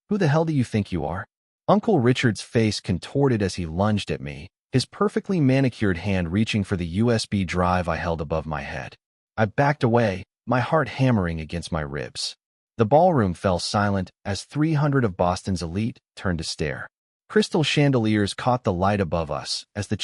Who the hell do you think you are? Uncle Richard's face contorted as he lunged at me, his perfectly manicured hand reaching for the USB drive I held above my head. I backed away, my heart hammering against my ribs. The ballroom fell silent as 300 of Boston's elite turned to stare. Crystal chandeliers caught the light above us as the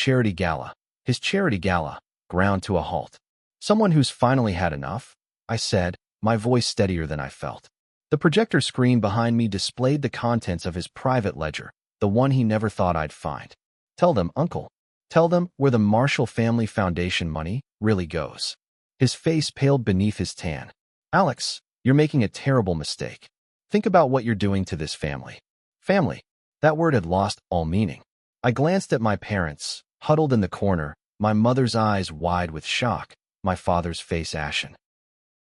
his charity gala, ground to a halt. Someone who's finally had enough, I said, my voice steadier than I felt. The projector screen behind me displayed the contents of his private ledger, the one he never thought I'd find. Tell them, Uncle. Tell them where the Marshall Family Foundation money really goes. His face paled beneath his tan. Alex, you're making a terrible mistake. Think about what you're doing to this family. Family. That word had lost all meaning. I glanced at my parents, huddled in the corner, my mother's eyes wide with shock, my father's face ashen.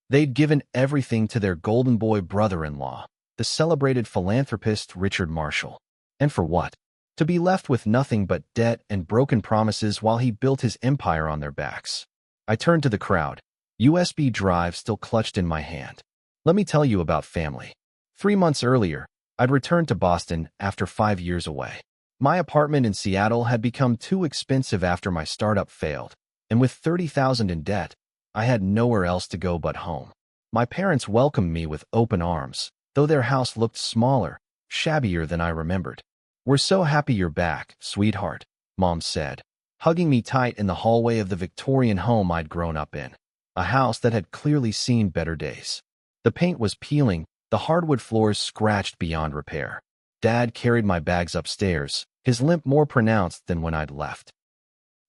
They'd given everything to their golden boy brother-in-law, the celebrated philanthropist Richard Marshall. And for what? To be left with nothing but debt and broken promises while he built his empire on their backs. I turned to the crowd, USB drive still clutched in my hand. Let me tell you about family. 3 months earlier, I'd returned to Boston after 5 years away. My apartment in Seattle had become too expensive after my startup failed, and with $30,000 in debt, I had nowhere else to go but home. My parents welcomed me with open arms, though their house looked smaller, shabbier than I remembered. We're so happy you're back, sweetheart, Mom said, hugging me tight in the hallway of the Victorian home I'd grown up in, a house that had clearly seen better days. The paint was peeling, the hardwood floors scratched beyond repair. Dad carried my bags upstairs, his limp more pronounced than when I'd left.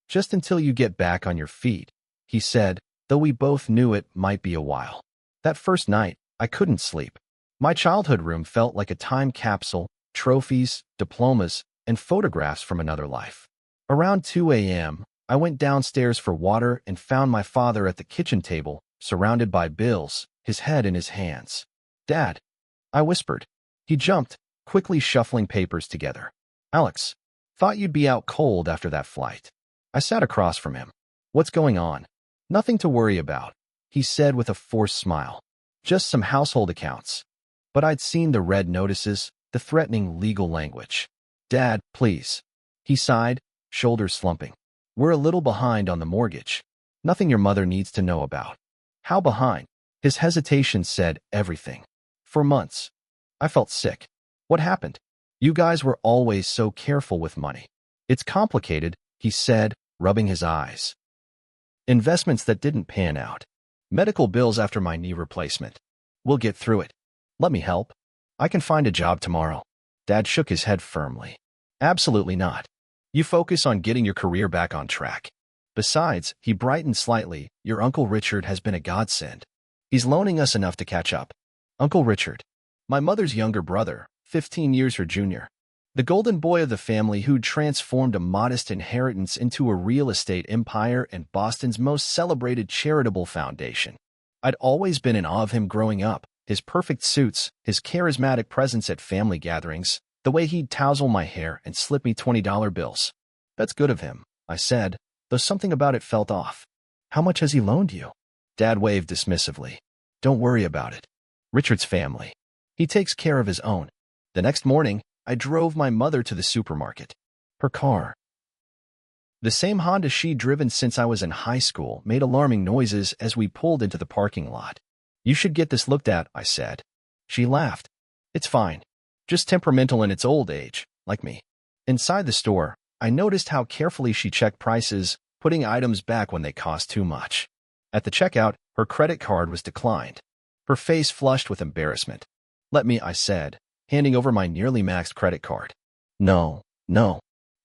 Just until you get back on your feet, he said, though we both knew it might be a while. That first night, I couldn't sleep. My childhood room felt like a time capsule, trophies, diplomas, and photographs from another life. Around 2 a.m., I went downstairs for water and found my father at the kitchen table, surrounded by bills, his head in his hands. Dad, I whispered. He jumped, quickly shuffling papers together. Alex, thought you'd be out cold after that flight. I sat across from him. What's going on? Nothing to worry about, he said with a forced smile. Just some household accounts. But I'd seen the red notices, the threatening legal language. Dad, please. He sighed, shoulders slumping. We're a little behind on the mortgage. Nothing your mother needs to know about. How behind? His hesitation said everything. For months. I felt sick. What happened? You guys were always so careful with money. It's complicated, he said, rubbing his eyes. Investments that didn't pan out. Medical bills after my knee replacement. We'll get through it. Let me help. I can find a job tomorrow. Dad shook his head firmly. Absolutely not. You focus on getting your career back on track. Besides, he brightened slightly, your Uncle Richard has been a godsend. He's loaning us enough to catch up. Uncle Richard. My mother's younger brother, 15 years her junior. The golden boy of the family who'd transformed a modest inheritance into a real estate empire and Boston's most celebrated charitable foundation. I'd always been in awe of him growing up, his perfect suits, his charismatic presence at family gatherings, the way he'd tousle my hair and slip me $20 bills. That's good of him, I said, though something about it felt off. How much has he loaned you? Dad waved dismissively. Don't worry about it. Richard's family. He takes care of his own. The next morning, I drove my mother to the supermarket. Her car. The same Honda she'd driven since I was in high school made alarming noises as we pulled into the parking lot. You should get this looked at, I said. She laughed. It's fine. Just temperamental in its old age, like me. Inside the store, I noticed how carefully she checked prices, putting items back when they cost too much. At the checkout, her credit card was declined. Her face flushed with embarrassment. Let me, I said, handing over my nearly maxed credit card. No.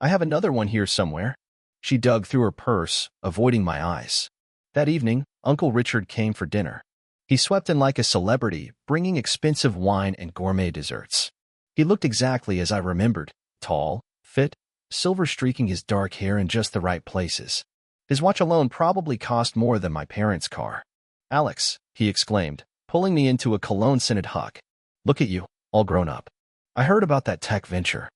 I have another one here somewhere. She dug through her purse, avoiding my eyes. That evening, Uncle Richard came for dinner. He swept in like a celebrity, bringing expensive wine and gourmet desserts. He looked exactly as I remembered, tall, fit, silver streaking his dark hair in just the right places. His watch alone probably cost more than my parents' car. Alex, he exclaimed, pulling me into a cologne-scented hug. Look at you, all grown up. I heard about that tech venture.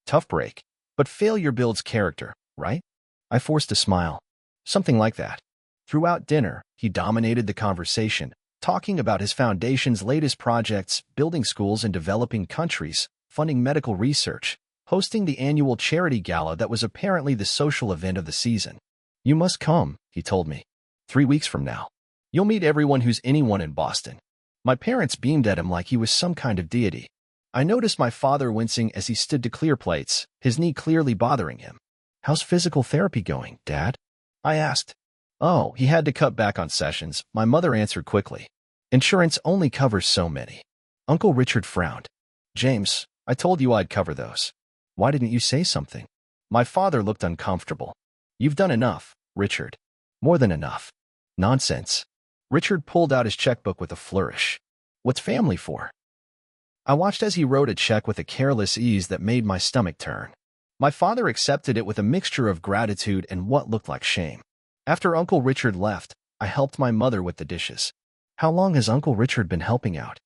Tough break, but failure builds character, right? I forced a smile. Something like that. Throughout dinner, he dominated the conversation, talking about his foundation's latest projects, building schools in developing countries, funding medical research, hosting the annual charity gala that was apparently the social event of the season. "You must come," he told me. 3 weeks from now. You'll meet everyone who's anyone in Boston." My parents beamed at him like he was some kind of deity. I noticed my father wincing as he stood to clear plates, his knee clearly bothering him. "How's physical therapy going, Dad?" I asked. "Oh, he had to cut back on sessions," my mother answered quickly. "Insurance only covers so many." Uncle Richard frowned. "James, I told you I'd cover those. Why didn't you say something?" My father looked uncomfortable. "You've done enough, Richard. More than enough." "Nonsense." Richard pulled out his checkbook with a flourish. "What's family for?" I watched as he wrote a check with a careless ease that made my stomach turn. My father accepted it with a mixture of gratitude and what looked like shame. After Uncle Richard left, I helped my mother with the dishes. "How long has Uncle Richard been helping out?"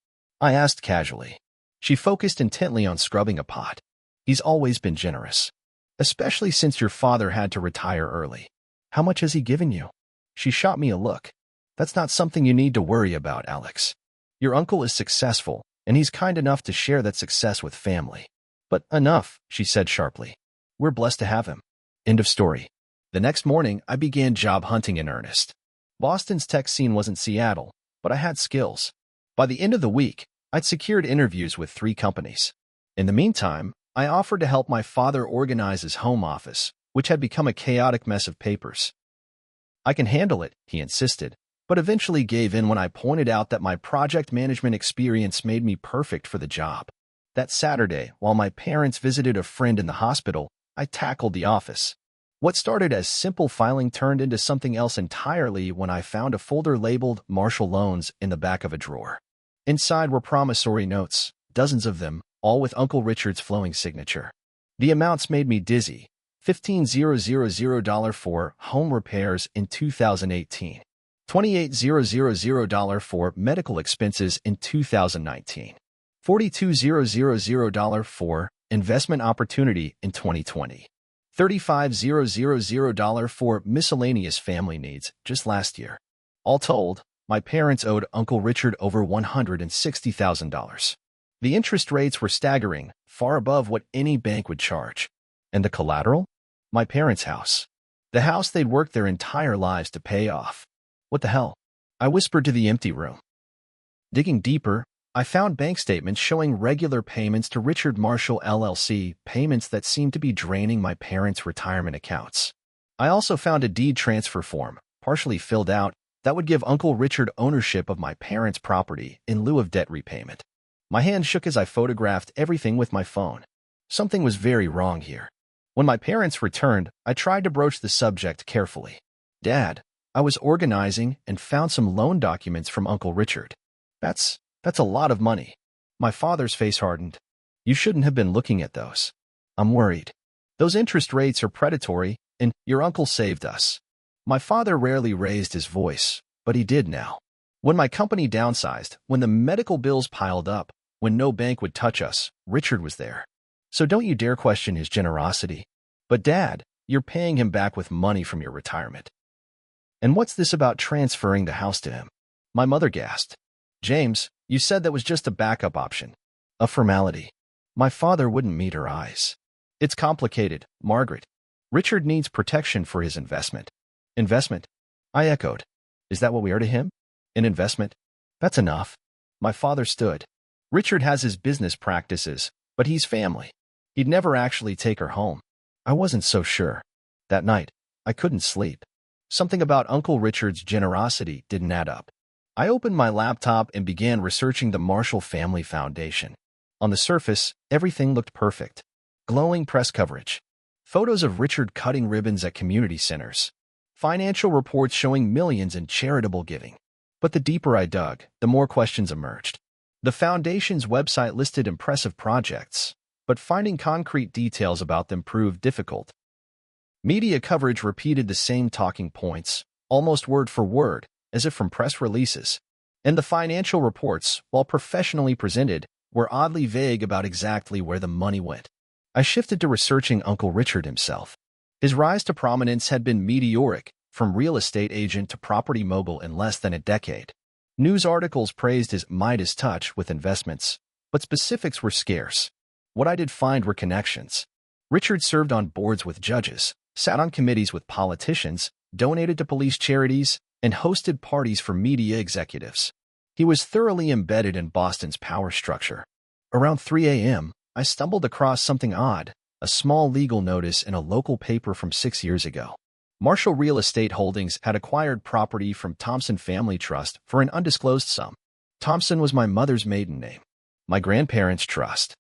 I asked casually. She focused intently on scrubbing a pot. "He's always been generous, especially since your father had to retire early." "How much has he given you?" She shot me a look. "That's not something you need to worry about, Alex. Your uncle is successful, and he's kind enough to share that success with family." "But enough," she said sharply. "We're blessed to have him." End of story. The next morning, I began job hunting in earnest. Boston's tech scene wasn't Seattle, but I had skills. By the end of the week, I'd secured interviews with 3 companies. In the meantime, I offered to help my father organize his home office, which had become a chaotic mess of papers. "I can handle it," he insisted, but eventually gave in when I pointed out that my project management experience made me perfect for the job. That Saturday, while my parents visited a friend in the hospital, I tackled the office. What started as simple filing turned into something else entirely when I found a folder labeled Marshall Loans in the back of a drawer. Inside were promissory notes, dozens of them, all with Uncle Richard's flowing signature. The amounts made me dizzy. $15,000 for home repairs in 2018. $28,000 for medical expenses in 2019. $42,000 for investment opportunity in 2020. $35,000 for miscellaneous family needs just last year. All told, my parents owed Uncle Richard over $160,000. The interest rates were staggering, far above what any bank would charge. And the collateral? My parents' house. The house they'd worked their entire lives to pay off. "What the hell?" I whispered to the empty room. Digging deeper, I found bank statements showing regular payments to Richard Marshall LLC, payments that seemed to be draining my parents' retirement accounts. I also found a deed transfer form, partially filled out, that would give Uncle Richard ownership of my parents' property in lieu of debt repayment. My hand shook as I photographed everything with my phone. Something was very wrong here. When my parents returned, I tried to broach the subject carefully. "Dad, I was organizing and found some loan documents from Uncle Richard. That's a lot of money." My father's face hardened. "You shouldn't have been looking at those. I'm worried. Those interest rates are predatory, and your uncle saved us." My father rarely raised his voice, but he did now. "When my company downsized, when the medical bills piled up, when no bank would touch us, Richard was there. So don't you dare question his generosity." "But Dad, you're paying him back with money from your retirement. And what's this about transferring the house to him?" My mother gasped. "James, you said that was just a backup option. A formality." My father wouldn't meet her eyes. "It's complicated, Margaret. Richard needs protection for his investment." "Investment?" I echoed. "Is that what we are to him? An investment? That's enough." My father stood. "Richard has his business practices, but he's family. He'd never actually take her home." I wasn't so sure. That night, I couldn't sleep. Something about Uncle Richard's generosity didn't add up. I opened my laptop and began researching the Marshall Family Foundation. On the surface, everything looked perfect. Glowing press coverage. Photos of Richard cutting ribbons at community centers. Financial reports showing millions in charitable giving. But the deeper I dug, the more questions emerged. The foundation's website listed impressive projects, but finding concrete details about them proved difficult. Media coverage repeated the same talking points, almost word for word, as if from press releases. And the financial reports, while professionally presented, were oddly vague about exactly where the money went. I shifted to researching Uncle Richard himself. His rise to prominence had been meteoric, from real estate agent to property mogul in less than a decade. News articles praised his Midas touch with investments, but specifics were scarce. What I did find were connections. Richard served on boards with judges, sat on committees with politicians, donated to police charities, and hosted parties for media executives. He was thoroughly embedded in Boston's power structure. Around 3 a.m., I stumbled across something odd, a small legal notice in a local paper from 6 years ago. Marshall Real Estate Holdings had acquired property from Thompson Family Trust for an undisclosed sum. Thompson was my mother's maiden name. My grandparents' trust.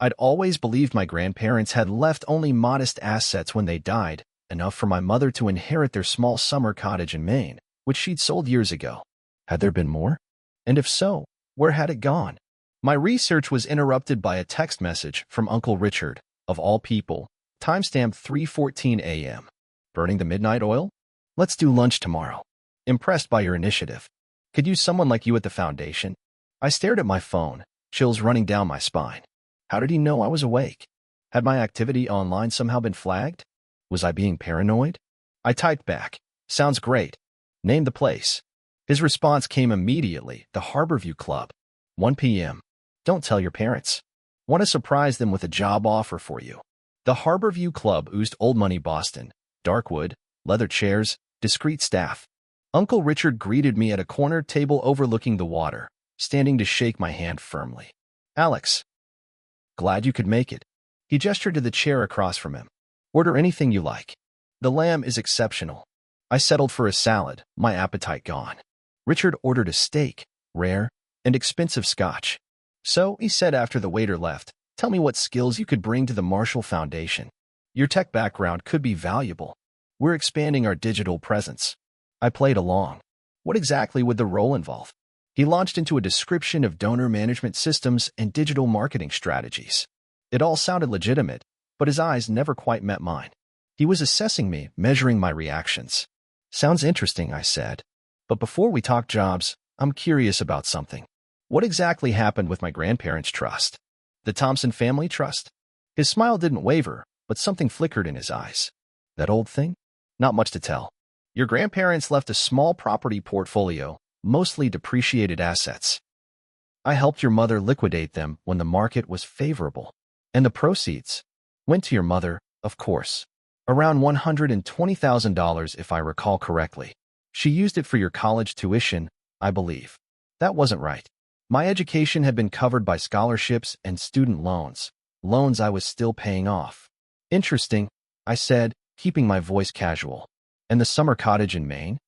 I'd always believed my grandparents had left only modest assets when they died, enough for my mother to inherit their small summer cottage in Maine, which she'd sold years ago. Had there been more? And if so, where had it gone? My research was interrupted by a text message from Uncle Richard, of all people, timestamped 3:14 a.m. Burning the midnight oil? Let's do lunch tomorrow. Impressed by your initiative. Could use someone like you at the foundation. I stared at my phone, chills running down my spine. How did he know I was awake? Had my activity online somehow been flagged? Was I being paranoid? I typed back, sounds great. Name the place. His response came immediately, the Harborview Club. 1 p.m. Don't tell your parents. Want to surprise them with a job offer for you. The Harborview Club oozed old money Boston, dark wood, leather chairs, discreet staff. Uncle Richard greeted me at a corner table overlooking the water, standing to shake my hand firmly. Alex. Glad you could make it. He gestured to the chair across from him. Order anything you like. The lamb is exceptional. I settled for a salad, my appetite gone. Richard ordered a steak, rare, and expensive scotch. So, he said after the waiter left, tell me what skills you could bring to the Marshall Foundation. Your tech background could be valuable. We're expanding our digital presence. I played along. What exactly would the role involve? He launched into a description of donor management systems and digital marketing strategies. It all sounded legitimate, but his eyes never quite met mine. He was assessing me, measuring my reactions. Sounds interesting, I said. But before we talk jobs, I'm curious about something. What exactly happened with my grandparents' trust? The Thompson Family Trust? His smile didn't waver, but something flickered in his eyes. That old thing? Not much to tell. Your grandparents left a small property portfolio, mostly depreciated assets. I helped your mother liquidate them when the market was favorable. And the proceeds went to your mother, of course. Around $120,000 if I recall correctly. She used it for your college tuition, I believe. That wasn't right. My education had been covered by scholarships and student loans. Loans I was still paying off. Interesting, I said, keeping my voice casual. And the summer cottage in Maine?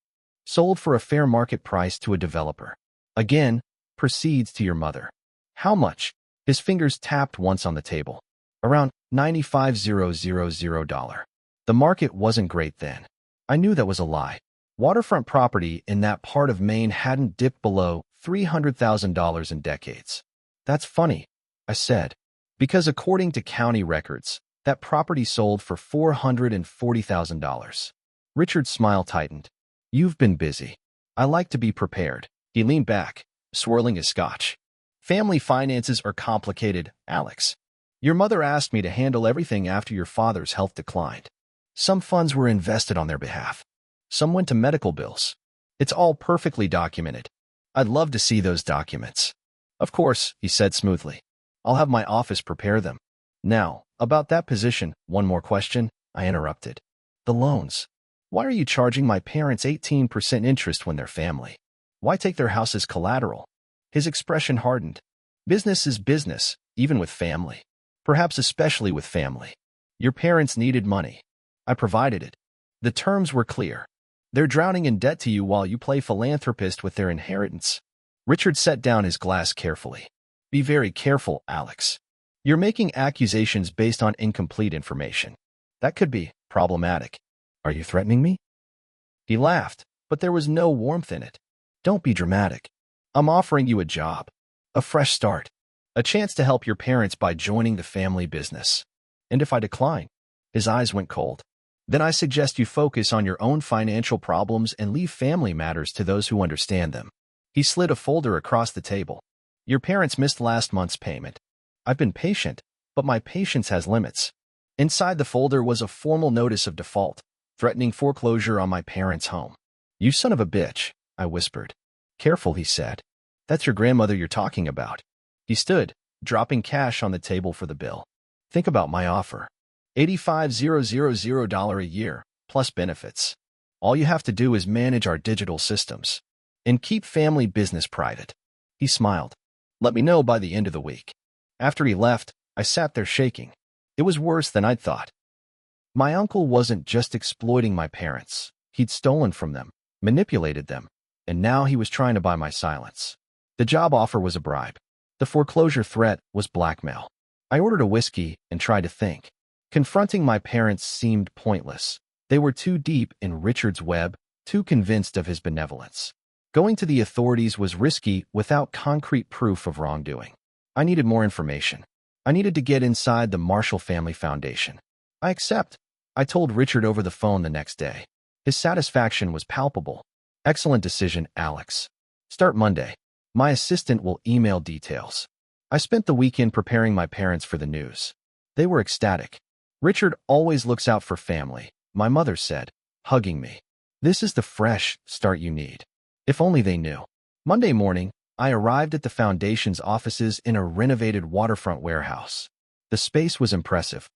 Sold for a fair market price to a developer. Again, proceeds to your mother. How much? His fingers tapped once on the table. Around $95,000. The market wasn't great then. I knew that was a lie. Waterfront property in that part of Maine hadn't dipped below $300,000 in decades. That's funny, I said, because according to county records, that property sold for $440,000. Richard's smile tightened. You've been busy. I like to be prepared. He leaned back, swirling his scotch. Family finances are complicated, Alex. Your mother asked me to handle everything after your father's health declined. Some funds were invested on their behalf. Some went to medical bills. It's all perfectly documented. I'd love to see those documents. Of course, he said smoothly. I'll have my office prepare them. Now, about that position, one more question, I interrupted. The loans. Why are you charging my parents 18% interest when they're family? Why take their house as collateral? His expression hardened. Business is business, even with family. Perhaps especially with family. Your parents needed money. I provided it. The terms were clear. They're drowning in debt to you while you play philanthropist with their inheritance. Richard set down his glass carefully. Be very careful, Alex. You're making accusations based on incomplete information. That could be problematic. Are you threatening me? He laughed, but there was no warmth in it. Don't be dramatic. I'm offering you a job. A fresh start. A chance to help your parents by joining the family business. And if I decline? His eyes went cold. Then I suggest you focus on your own financial problems and leave family matters to those who understand them. He slid a folder across the table. Your parents missed last month's payment. I've been patient, but my patience has limits. Inside the folder was a formal notice of default, threatening foreclosure on my parents' home. You son of a bitch, I whispered. Careful, he said. That's your grandmother you're talking about. He stood, dropping cash on the table for the bill. Think about my offer. $85,000 a year, plus benefits. All you have to do is manage our digital systems and keep family business private. He smiled. Let me know by the end of the week. After he left, I sat there shaking. It was worse than I'd thought. My uncle wasn't just exploiting my parents. He'd stolen from them, manipulated them, and now he was trying to buy my silence. The job offer was a bribe. The foreclosure threat was blackmail. I ordered a whiskey and tried to think. Confronting my parents seemed pointless. They were too deep in Richard's web, too convinced of his benevolence. Going to the authorities was risky without concrete proof of wrongdoing. I needed more information. I needed to get inside the Marshall Family Foundation. I accept, I told Richard over the phone the next day. His satisfaction was palpable. Excellent decision, Alex. Start Monday. My assistant will email details. I spent the weekend preparing my parents for the news. They were ecstatic. Richard always looks out for family, my mother said, hugging me. This is the fresh start you need. If only they knew. Monday morning, I arrived at the foundation's offices in a renovated waterfront warehouse. The space was impressive.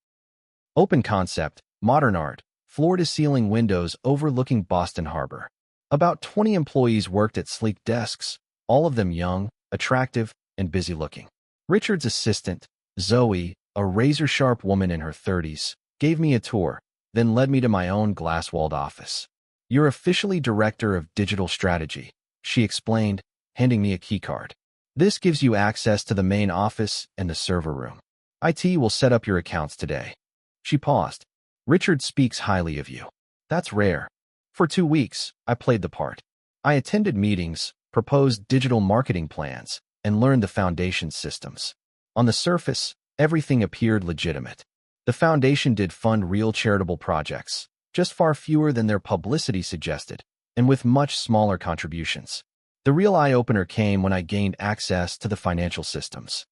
Open concept, modern art, floor-to-ceiling windows overlooking Boston Harbor. About 20 employees worked at sleek desks, all of them young, attractive, and busy-looking. Richard's assistant, Zoe, a razor-sharp woman in her 30s, gave me a tour, then led me to my own glass-walled office. You're officially Director of Digital Strategy, she explained, handing me a keycard. This gives you access to the main office and the server room. IT will set up your accounts today. She paused. Richard speaks highly of you. That's rare. For 2 weeks, I played the part. I attended meetings, proposed digital marketing plans, and learned the foundation's systems. On the surface, everything appeared legitimate. The foundation did fund real charitable projects, just far fewer than their publicity suggested, and with much smaller contributions. The real eye-opener came when I gained access to the financial systems.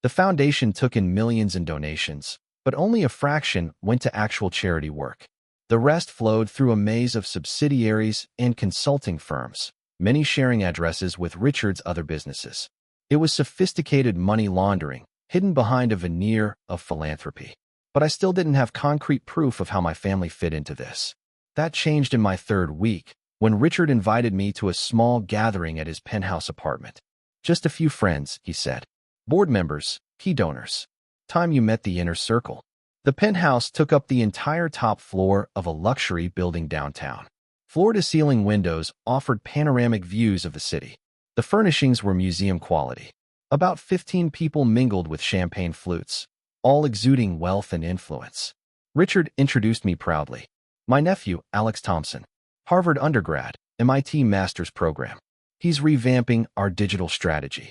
The foundation took in millions in donations, but only a fraction went to actual charity work. The rest flowed through a maze of subsidiaries and consulting firms, many sharing addresses with Richard's other businesses. It was sophisticated money laundering, hidden behind a veneer of philanthropy. But I still didn't have concrete proof of how my family fit into this. That changed in my 3rd week, when Richard invited me to a small gathering at his penthouse apartment. Just a few friends, he said. Board members, key donors. Time you met the inner circle. The penthouse took up the entire top floor of a luxury building downtown. Floor-to-ceiling windows offered panoramic views of the city. The furnishings were museum quality. About 15 people mingled with champagne flutes, all exuding wealth and influence. Richard introduced me proudly. My nephew, Alex Thompson, Harvard undergrad, MIT master's program. He's revamping our digital strategy.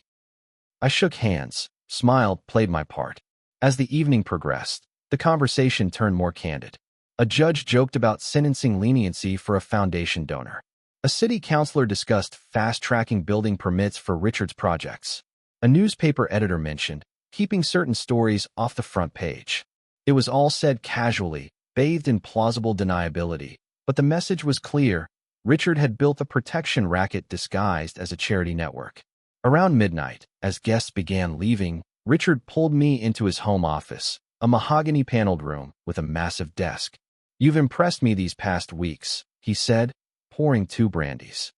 I shook hands, smiled, played my part. As the evening progressed, the conversation turned more candid. A judge joked about sentencing leniency for a foundation donor. A city councilor discussed fast-tracking building permits for Richard's projects. A newspaper editor mentioned keeping certain stories off the front page. It was all said casually, bathed in plausible deniability, but the message was clear. Richard had built a protection racket disguised as a charity network. Around midnight, as guests began leaving, Richard pulled me into his home office, a mahogany-paneled room with a massive desk. You've impressed me these past weeks, he said, pouring 2 brandies.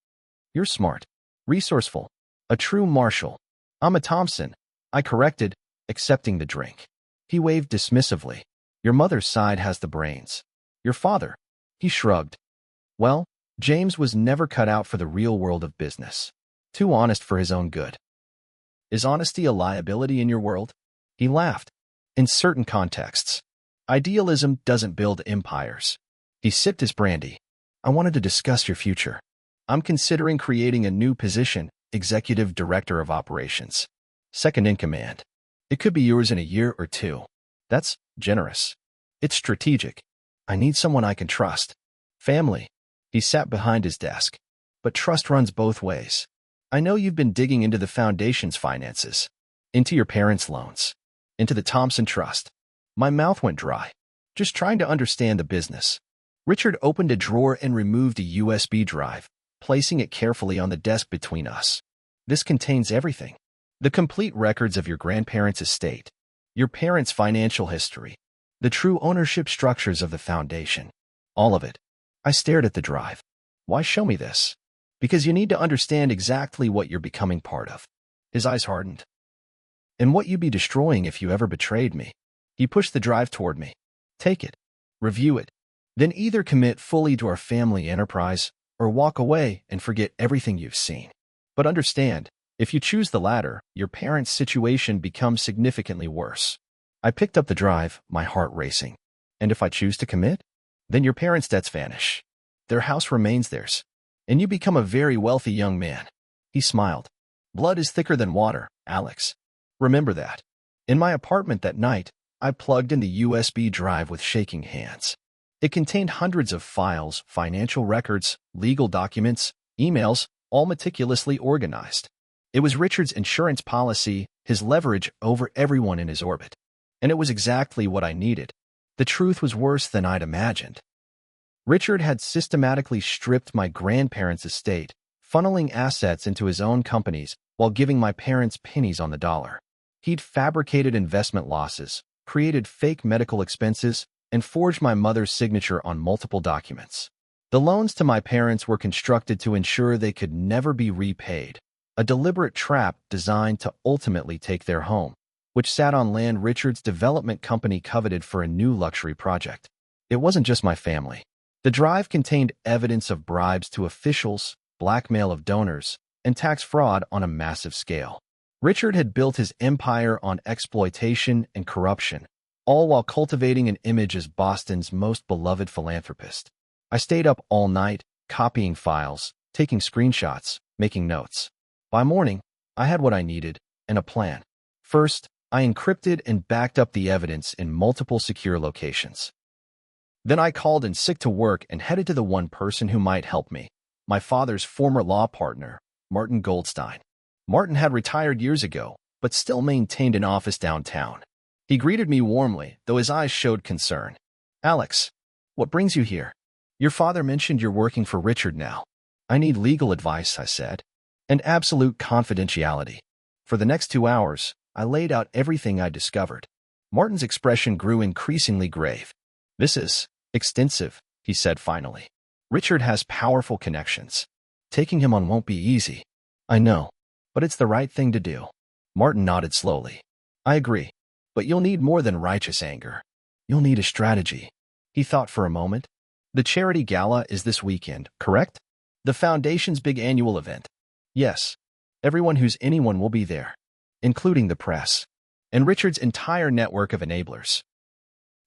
You're smart, resourceful, a true Marshall. I'm a Thompson, I corrected, accepting the drink. He waved dismissively. Your mother's side has the brains. Your father? He shrugged. Well, James was never cut out for the real world of business. Too honest for his own good. Is honesty a liability in your world? He laughed. In certain contexts. Idealism doesn't build empires. He sipped his brandy. I wanted to discuss your future. I'm considering creating a new position, Executive Director of Operations. Second in command. It could be yours in a year or 2. That's generous. It's strategic. I need someone I can trust. Family. He sat behind his desk. But trust runs both ways. I know you've been digging into the foundation's finances. Into your parents' loans. Into the Thompson Trust. My mouth went dry. Just trying to understand the business. Richard opened a drawer and removed a USB drive, placing it carefully on the desk between us. This contains everything. The complete records of your grandparents' estate, your parents' financial history, the true ownership structures of the foundation. All of it. I stared at the drive. Why show me this? Because you need to understand exactly what you're becoming part of. His eyes hardened. And what you'd be destroying if you ever betrayed me. He pushed the drive toward me. Take it. Review it. Then either commit fully to our family enterprise or walk away and forget everything you've seen. But understand, if you choose the latter, your parents' situation becomes significantly worse. I picked up the drive, my heart racing. And if I choose to commit? Then your parents' debts vanish. Their house remains theirs. And you become a very wealthy young man. He smiled. Blood is thicker than water, Alex. Remember that. In my apartment that night, I plugged in the USB drive with shaking hands. It contained hundreds of files, financial records, legal documents, emails, all meticulously organized. It was Richard's insurance policy, his leverage over everyone in his orbit. And it was exactly what I needed. The truth was worse than I'd imagined. Richard had systematically stripped my grandparents' estate, funneling assets into his own companies while giving my parents pennies on the dollar. He'd fabricated investment losses, created fake medical expenses, and forged my mother's signature on multiple documents. The loans to my parents were constructed to ensure they could never be repaid, a deliberate trap designed to ultimately take their home, which sat on land Richard's development company coveted for a new luxury project. It wasn't just my family. The drive contained evidence of bribes to officials, blackmail of donors, and tax fraud on a massive scale. Richard had built his empire on exploitation and corruption, all while cultivating an image as Boston's most beloved philanthropist. I stayed up all night, copying files, taking screenshots, making notes. By morning, I had what I needed, and a plan. First, I encrypted and backed up the evidence in multiple secure locations. Then I called in sick to work and headed to the one person who might help me, my father's former law partner, Martin Goldstein. Martin had retired years ago, but still maintained an office downtown. He greeted me warmly, though his eyes showed concern. Alex, what brings you here? Your father mentioned you're working for Richard now. I need legal advice, I said, and absolute confidentiality. For the next 2 hours, I laid out everything I discovered. Martin's expression grew increasingly grave. This is extensive, he said finally. Richard has powerful connections. Taking him on won't be easy. I know, but it's the right thing to do. Martin nodded slowly. I agree, but you'll need more than righteous anger. You'll need a strategy. He thought for a moment. The charity gala is this weekend, correct? The foundation's big annual event. Yes. Everyone who's anyone will be there, including the press, and Richard's entire network of enablers.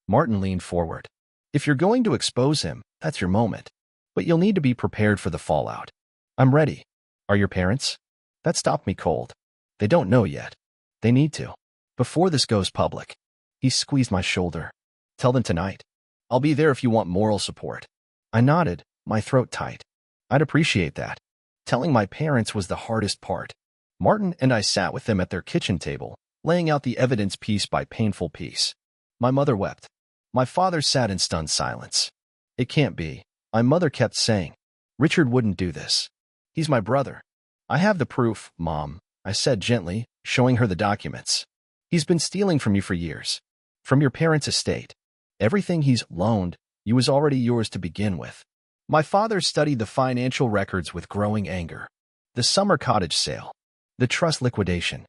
Martin leaned forward. If you're going to expose him, that's your moment. But you'll need to be prepared for the fallout. I'm ready. Are your parents? That stopped me cold. They don't know yet. They need to. Before this goes public. He squeezed my shoulder. Tell them tonight. I'll be there if you want moral support. I nodded, my throat tight. I'd appreciate that. Telling my parents was the hardest part. Martin and I sat with them at their kitchen table, laying out the evidence piece by painful piece. My mother wept. My father sat in stunned silence. It can't be. My mother kept saying. Richard wouldn't do this. He's my brother. I have the proof, Mom, I said gently, showing her the documents. He's been stealing from you for years. From your parents' estate. Everything he's loaned you was already yours to begin with. My father studied the financial records with growing anger. The summer cottage sale. The trust liquidation.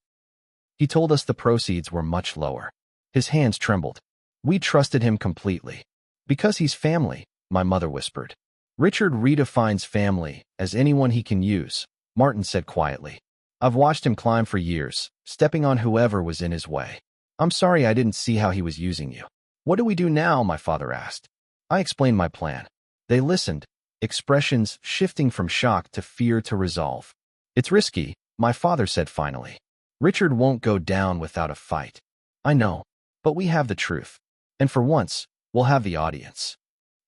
He told us the proceeds were much lower. His hands trembled. We trusted him completely. Because he's family, my mother whispered. Richard redefines family as anyone he can use, Martin said quietly. I've watched him climb for years, stepping on whoever was in his way. I'm sorry I didn't see how he was using you. What do we do now? My father asked. I explained my plan. They listened, expressions shifting from shock to fear to resolve. It's risky, my father said finally. Richard won't go down without a fight. I know, but we have the truth. And for once, we'll have the audience.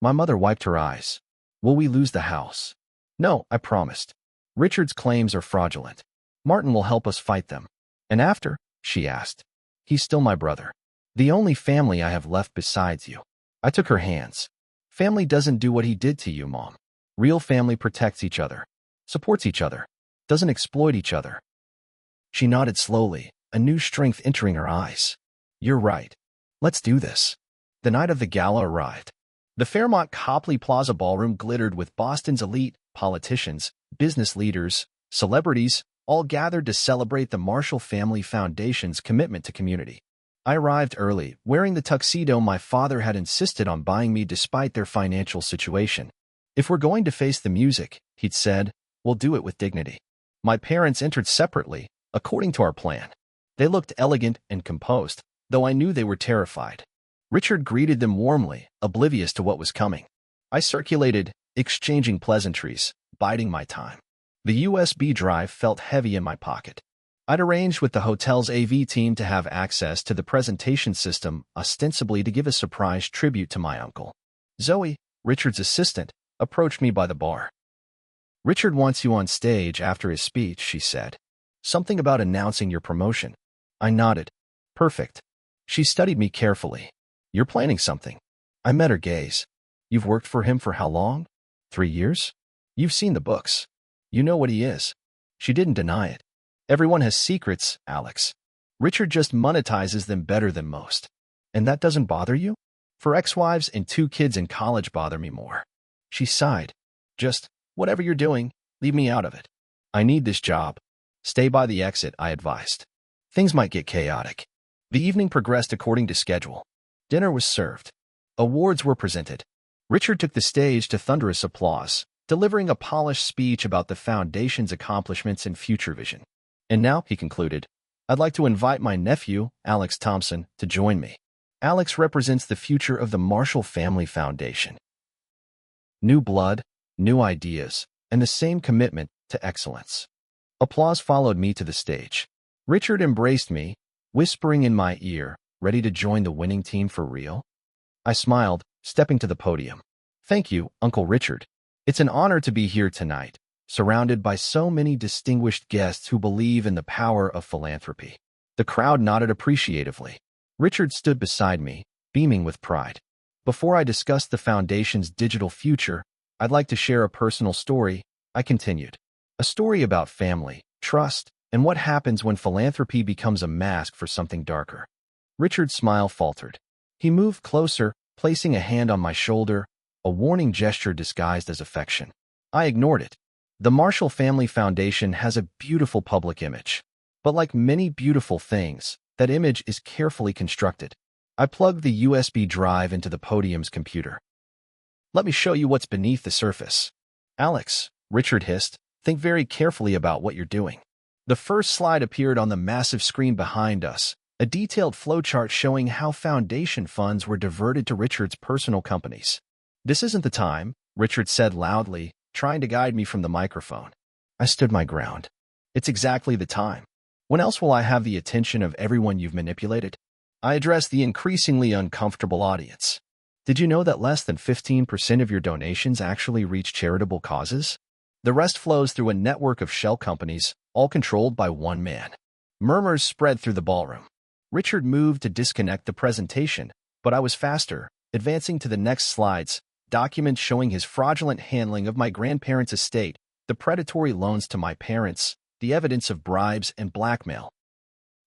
My mother wiped her eyes. Will we lose the house? No, I promised. Richard's claims are fraudulent. Martin will help us fight them. And after? She asked. He's still my brother. The only family I have left besides you. I took her hands. Family doesn't do what he did to you, Mom. Real family protects each other. supports each other, doesn't exploit each other. She nodded slowly, a new strength entering her eyes. You're right. Let's do this. The night of the gala arrived. The Fairmont Copley Plaza Ballroom glittered with Boston's elite, politicians, business leaders, celebrities, all gathered to celebrate the Marshall Family Foundation's commitment to community. I arrived early, wearing the tuxedo my father had insisted on buying me despite their financial situation. If we're going to face the music, he'd said, we'll do it with dignity. My parents entered separately, according to our plan. They looked elegant and composed, though I knew they were terrified. Richard greeted them warmly, oblivious to what was coming. I circulated, exchanging pleasantries, biding my time. The USB drive felt heavy in my pocket. I'd arranged with the hotel's AV team to have access to the presentation system, ostensibly to give a surprise tribute to my uncle. Zoe, Richard's assistant, approached me by the bar. Richard wants you on stage after his speech, she said. Something about announcing your promotion. I nodded. Perfect. She studied me carefully. You're planning something. I met her gaze. You've worked for him for how long? 3 years? You've seen the books. You know what he is. She didn't deny it. Everyone has secrets, Alex. Richard just monetizes them better than most. And that doesn't bother you? For ex-wives and 2 kids in college bother me more. She sighed. Just, whatever you're doing, leave me out of it. I need this job. Stay by the exit, I advised. Things might get chaotic. The evening progressed according to schedule. Dinner was served. Awards were presented. Richard took the stage to thunderous applause, delivering a polished speech about the foundation's accomplishments and future vision. And now, he concluded, I'd like to invite my nephew, Alex Thompson, to join me. Alex represents the future of the Marshall Family Foundation. New blood, new ideas, and the same commitment to excellence. Applause followed me to the stage. Richard embraced me, whispering in my ear, ready to join the winning team for real? I smiled, stepping to the podium. Thank you, Uncle Richard. It's an honor to be here tonight, surrounded by so many distinguished guests who believe in the power of philanthropy. The crowd nodded appreciatively. Richard stood beside me, beaming with pride. Before I discuss the foundation's digital future, I'd like to share a personal story, I continued. A story about family, trust, and what happens when philanthropy becomes a mask for something darker. Richard's smile faltered. He moved closer, placing a hand on my shoulder, a warning gesture disguised as affection. I ignored it. The Marshall Family Foundation has a beautiful public image. But like many beautiful things, that image is carefully constructed. I plugged the USB drive into the podium's computer. Let me show you what's beneath the surface. Alex, Richard hissed, think very carefully about what you're doing. The first slide appeared on the massive screen behind us, a detailed flowchart showing how foundation funds were diverted to Richard's personal companies. This isn't the time, Richard said loudly, trying to guide me from the microphone. I stood my ground. It's exactly the time. When else will I have the attention of everyone you've manipulated? I addressed the increasingly uncomfortable audience. Did you know that less than 15% of your donations actually reach charitable causes? The rest flows through a network of shell companies, all controlled by one man. Murmurs spread through the ballroom. Richard moved to disconnect the presentation, but I was faster, advancing to the next slides, documents showing his fraudulent handling of my grandparents' estate, the predatory loans to my parents, the evidence of bribes and blackmail.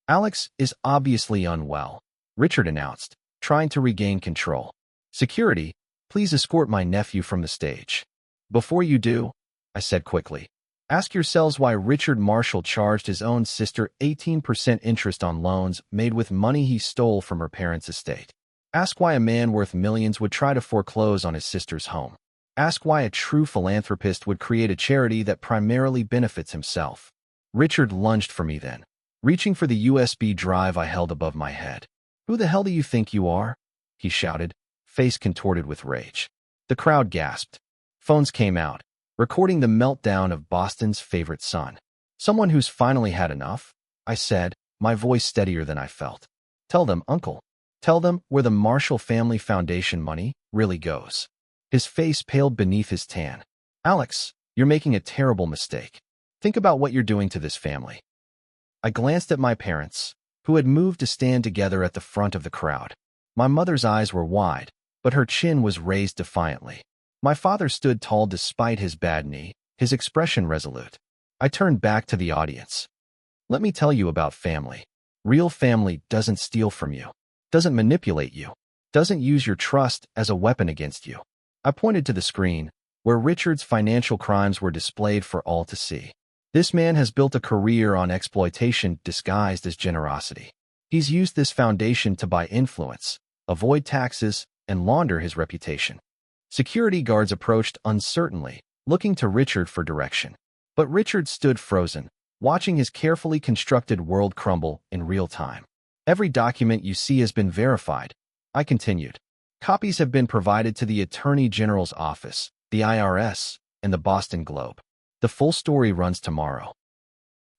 Alex is obviously unwell, Richard announced, trying to regain control. Security, please escort my nephew from the stage. Before you do, I said quickly, ask yourselves why Richard Marshall charged his own sister 18% interest on loans made with money he stole from her parents' estate. Ask why a man worth millions would try to foreclose on his sister's home. Ask why a true philanthropist would create a charity that primarily benefits himself. Richard lunged for me then, reaching for the USB drive I held above my head. Who the hell do you think you are? He shouted, face contorted with rage. The crowd gasped. Phones came out, recording the meltdown of Boston's favorite son. Someone who's finally had enough, I said, my voice steadier than I felt. Tell them, Uncle. Tell them where the Marshall Family Foundation money really goes. His face paled beneath his tan. Alex, you're making a terrible mistake. Think about what you're doing to this family. I glanced at my parents, who had moved to stand together at the front of the crowd. My mother's eyes were wide, but her chin was raised defiantly. My father stood tall despite his bad knee, his expression resolute. I turned back to the audience. Let me tell you about family. Real family doesn't steal from you, doesn't manipulate you, doesn't use your trust as a weapon against you. I pointed to the screen, where Richard's financial crimes were displayed for all to see. This man has built a career on exploitation disguised as generosity. He's used this foundation to buy influence, avoid taxes, and launder his reputation. Security guards approached uncertainly, looking to Richard for direction. But Richard stood frozen, watching his carefully constructed world crumble in real time. Every document you see has been verified, I continued. Copies have been provided to the Attorney General's office, the IRS, and the Boston Globe. The full story runs tomorrow.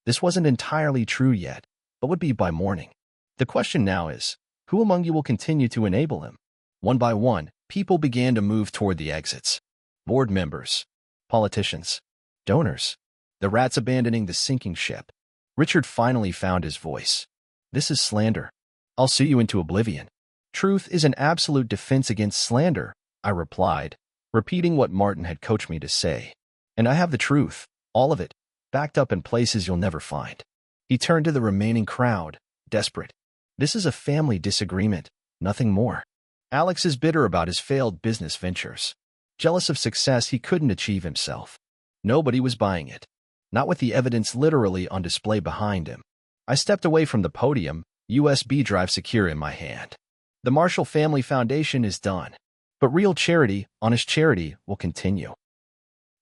This wasn't entirely true yet, but would be by morning. The question now is, who among you will continue to enable him? One by one, people began to move toward the exits. Board members, politicians, donors, the rats abandoning the sinking ship. Richard finally found his voice. This is slander. I'll sue you into oblivion. Truth is an absolute defense against slander, I replied, repeating what Martin had coached me to say. And I have the truth, all of it, backed up in places you'll never find. He turned to the remaining crowd, desperate. This is a family disagreement, nothing more. Alex is bitter about his failed business ventures. Jealous of success he couldn't achieve himself. Nobody was buying it. Not with the evidence literally on display behind him. I stepped away from the podium, USB drive secure in my hand. The Marshall Family Foundation is done. But real charity, honest charity, will continue.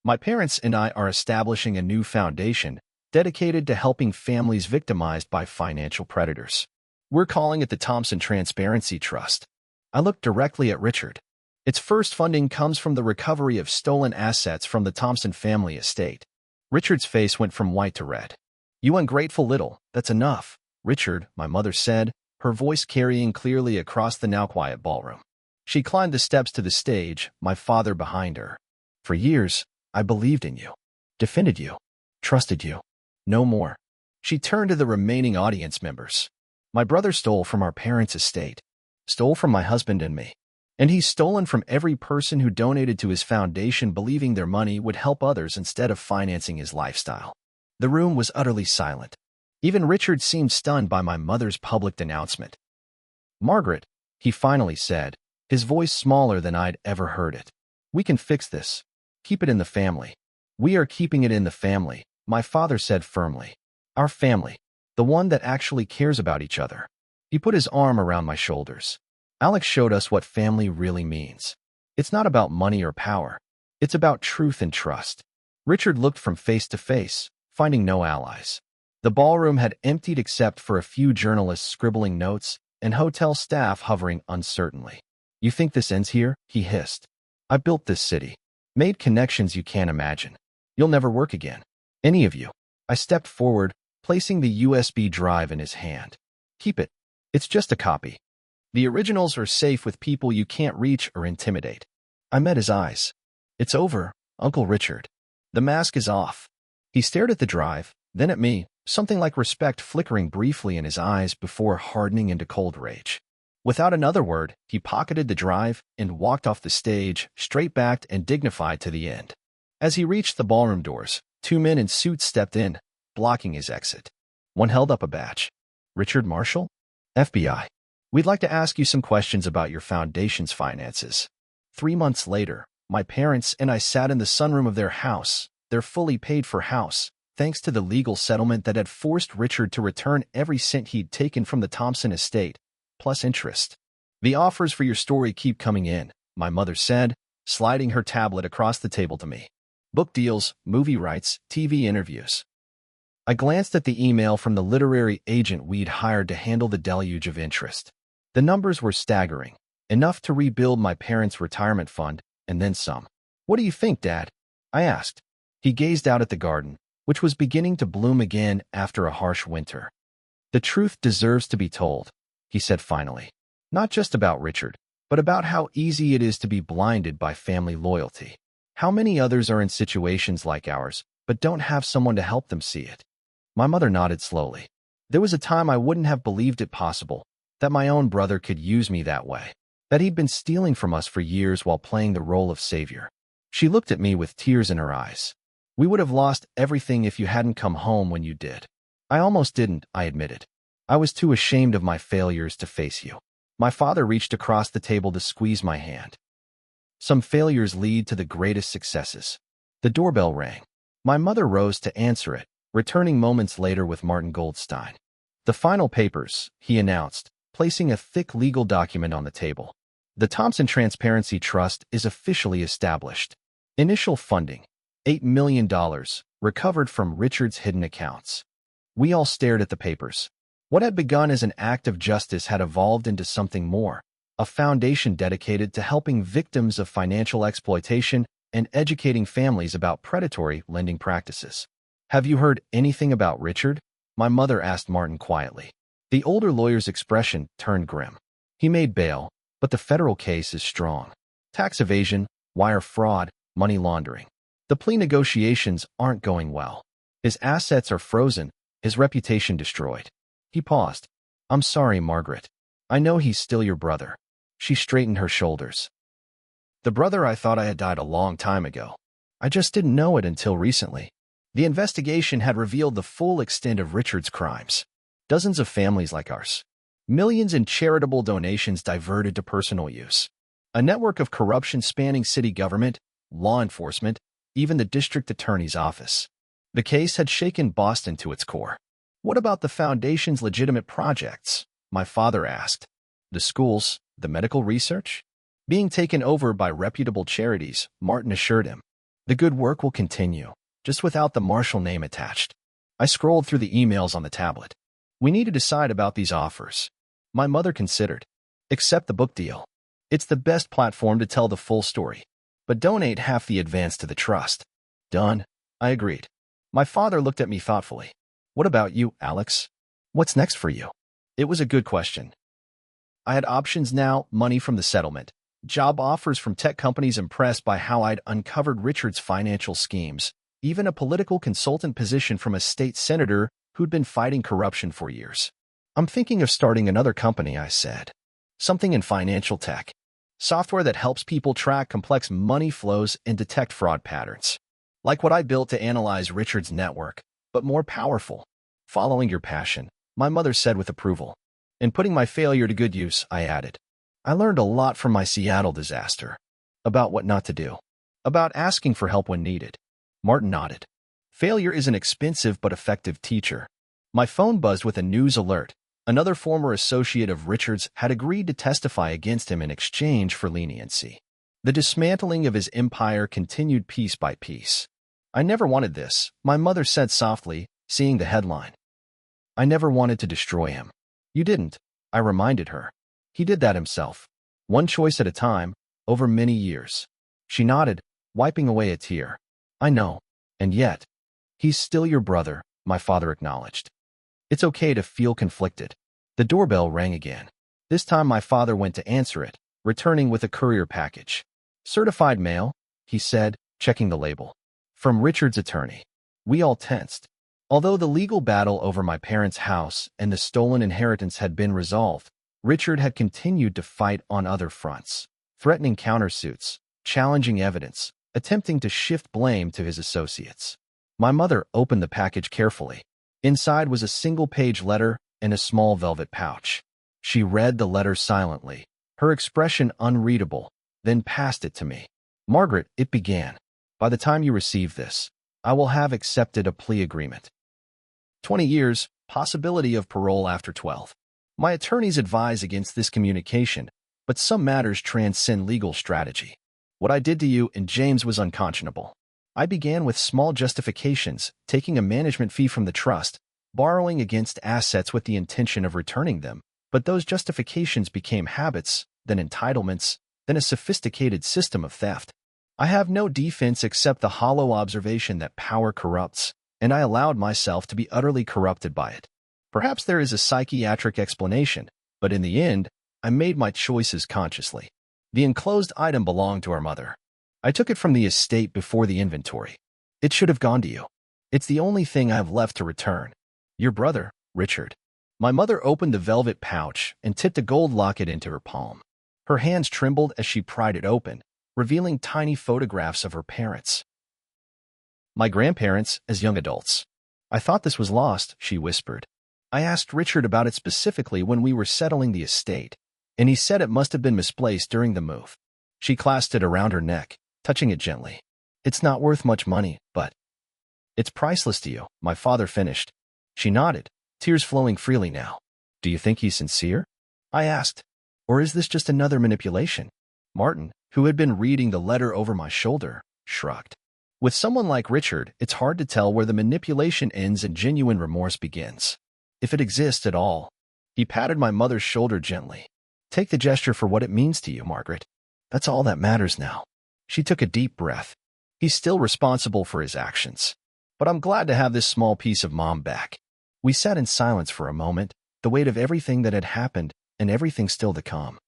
My parents and I are establishing a new foundation dedicated to helping families victimized by financial predators. We're calling it the Thompson Transparency Trust. I looked directly at Richard. Its first funding comes from the recovery of stolen assets from the Thompson family estate. Richard's face went from white to red. You ungrateful little, that's enough, Richard, my mother said, her voice carrying clearly across the now quiet ballroom. She climbed the steps to the stage, my father behind her. For years, I believed in you, defended you, trusted you. No more. She turned to the remaining audience members. My brother stole from our parents' estate, stole from my husband and me. And he's stolen from every person who donated to his foundation believing their money would help others instead of financing his lifestyle. The room was utterly silent. Even Richard seemed stunned by my mother's public denouncement. Margaret, he finally said, his voice smaller than I'd ever heard it. We can fix this. Keep it in the family. We are keeping it in the family, my father said firmly. Our family. The one that actually cares about each other. He put his arm around my shoulders. Alex showed us what family really means. It's not about money or power. It's about truth and trust. Richard looked from face to face, finding no allies. The ballroom had emptied except for a few journalists scribbling notes and hotel staff hovering uncertainly. You think this ends here? He hissed. I built this city. Made connections you can't imagine. You'll never work again. Any of you. I stepped forward, placing the USB drive in his hand. Keep it. It's just a copy. The originals are safe with people you can't reach or intimidate. I met his eyes. It's over, Uncle Richard. The mask is off. He stared at the drive, then at me, something like respect flickering briefly in his eyes before hardening into cold rage. Without another word, he pocketed the drive and walked off the stage, straight-backed and dignified to the end. As he reached the ballroom doors, two men in suits stepped in, blocking his exit. One held up a badge. Richard Marshall? FBI. We'd like to ask you some questions about your foundation's finances. 3 months later, my parents and I sat in the sunroom of their house, their fully paid-for house, thanks to the legal settlement that had forced Richard to return every cent he'd taken from the Thompson estate, plus interest. The offers for your story keep coming in, my mother said, sliding her tablet across the table to me. Book deals, movie rights, TV interviews. I glanced at the email from the literary agent we'd hired to handle the deluge of interest. The numbers were staggering, enough to rebuild my parents' retirement fund, and then some. What do you think, Dad? I asked. He gazed out at the garden, which was beginning to bloom again after a harsh winter. The truth deserves to be told, he said finally. Not just about Richard, but about how easy it is to be blinded by family loyalty. How many others are in situations like ours, but don't have someone to help them see it. My mother nodded slowly. There was a time I wouldn't have believed it possible, that my own brother could use me that way, that he'd been stealing from us for years while playing the role of savior. She looked at me with tears in her eyes. We would have lost everything if you hadn't come home when you did. I almost didn't, I admitted. I was too ashamed of my failures to face you. My father reached across the table to squeeze my hand. Some failures lead to the greatest successes. The doorbell rang. My mother rose to answer it, returning moments later with Martin Goldstein. The final papers, he announced, placing a thick legal document on the table. The Thompson Transparency Trust is officially established. Initial funding, $8 million, recovered from Richard's hidden accounts. We all stared at the papers. What had begun as an act of justice had evolved into something more, a foundation dedicated to helping victims of financial exploitation and educating families about predatory lending practices. Have you heard anything about Richard? My mother asked Martin quietly. The older lawyer's expression turned grim. He made bail, but the federal case is strong. Tax evasion, wire fraud, money laundering. The plea negotiations aren't going well. His assets are frozen, his reputation destroyed. He paused. I'm sorry, Margaret. I know he's still your brother. She straightened her shoulders. The brother I thought I had died a long time ago. I just didn't know it until recently. The investigation had revealed the full extent of Richard's crimes. Dozens of families like ours. Millions in charitable donations diverted to personal use. A network of corruption spanning city government, law enforcement, even the district attorney's office. The case had shaken Boston to its core. What about the foundation's legitimate projects? My father asked. The schools, the medical research? Being taken over by reputable charities, Martin assured him. The good work will continue, just without the Marshall name attached. I scrolled through the emails on the tablet. We need to decide about these offers. My mother considered. Accept the book deal. It's the best platform to tell the full story. But donate half the advance to the trust. Done. I agreed. My father looked at me thoughtfully. What about you, Alex? What's next for you? It was a good question. I had options now, money from the settlement, job offers from tech companies impressed by how I'd uncovered Richard's financial schemes, even a political consultant position from a state senator who'd been fighting corruption for years. I'm thinking of starting another company, I said. Something in financial tech. Software that helps people track complex money flows and detect fraud patterns. Like what I built to analyze Richard's network, but more powerful. Following your passion, my mother said with approval. In putting my failure to good use, I added. I learned a lot from my Seattle disaster. About what not to do. About asking for help when needed. Martin nodded. Failure is an expensive but effective teacher. My phone buzzed with a news alert. Another former associate of Richard's had agreed to testify against him in exchange for leniency. The dismantling of his empire continued piece by piece. I never wanted this, my mother said softly, seeing the headline. I never wanted to destroy him. You didn't, I reminded her. He did that himself. One choice at a time, over many years. She nodded, wiping away a tear. I know. And yet, he's still your brother, my father acknowledged. It's okay to feel conflicted. The doorbell rang again. This time my father went to answer it, returning with a courier package. Certified mail, he said, checking the label. From Richard's attorney. We all tensed. Although the legal battle over my parents' house and the stolen inheritance had been resolved, Richard had continued to fight on other fronts, threatening countersuits, challenging evidence, attempting to shift blame to his associates. My mother opened the package carefully. Inside was a single-page letter and a small velvet pouch. She read the letter silently, her expression unreadable, then passed it to me. Margaret, it began. By the time you receive this, I will have accepted a plea agreement. 20 years, possibility of parole after 12. My attorneys advise against this communication, but some matters transcend legal strategy. What I did to you and James was unconscionable. I began with small justifications, taking a management fee from the trust, borrowing against assets with the intention of returning them, but those justifications became habits, then entitlements, then a sophisticated system of theft. I have no defense except the hollow observation that power corrupts, and I allowed myself to be utterly corrupted by it. Perhaps there is a psychiatric explanation, but in the end, I made my choices consciously. The enclosed item belonged to our mother. I took it from the estate before the inventory. It should have gone to you. It's the only thing I have left to return. Your brother, Richard. My mother opened the velvet pouch and tipped a gold locket into her palm. Her hands trembled as she pried it open, revealing tiny photographs of her parents. My grandparents as young adults. I thought this was lost, she whispered. I asked Richard about it specifically when we were settling the estate, and he said it must have been misplaced during the move. She clasped it around her neck, touching it gently. It's not worth much money, but it's priceless to you, my father finished. She nodded, tears flowing freely now. Do you think he's sincere? I asked. Or is this just another manipulation? Martin, who had been reading the letter over my shoulder, shrugged. With someone like Richard, it's hard to tell where the manipulation ends and genuine remorse begins. If it exists at all. He patted my mother's shoulder gently. Take the gesture for what it means to you, Margaret. That's all that matters now. She took a deep breath. He's still responsible for his actions. But I'm glad to have this small piece of Mom back. We sat in silence for a moment, the weight of everything that had happened and everything still to come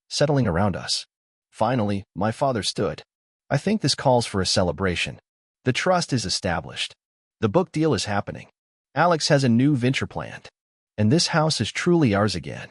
settling around us. Finally, my father stood. I think this calls for a celebration. The trust is established. The book deal is happening. Alex has a new venture planned. And this house is truly ours again.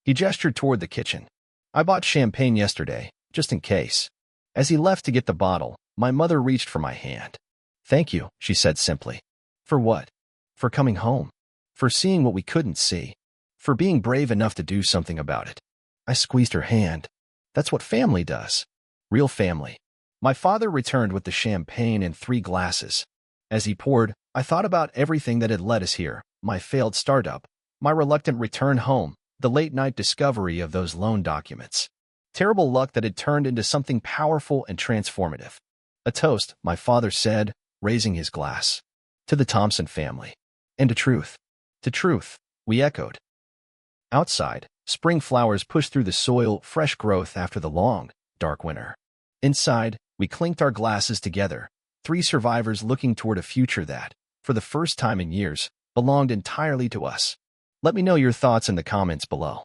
He gestured toward the kitchen. I bought champagne yesterday, just in case. As he left to get the bottle, my mother reached for my hand. Thank you, she said simply. For what? For coming home. For seeing what we couldn't see. For being brave enough to do something about it. I squeezed her hand. That's what family does. Real family. My father returned with the champagne and 3 glasses. As he poured, I thought about everything that had led us here, my failed startup, my reluctant return home, the late-night discovery of those loan documents. Terrible luck that had turned into something powerful and transformative. A toast, my father said, raising his glass. To the Thompson family. And to truth. To truth, we echoed. Outside, spring flowers pushed through the soil, fresh growth after the long, dark winter. Inside, we clinked our glasses together, 3 survivors looking toward a future that, for the first time in years, belonged entirely to us. Let me know your thoughts in the comments below.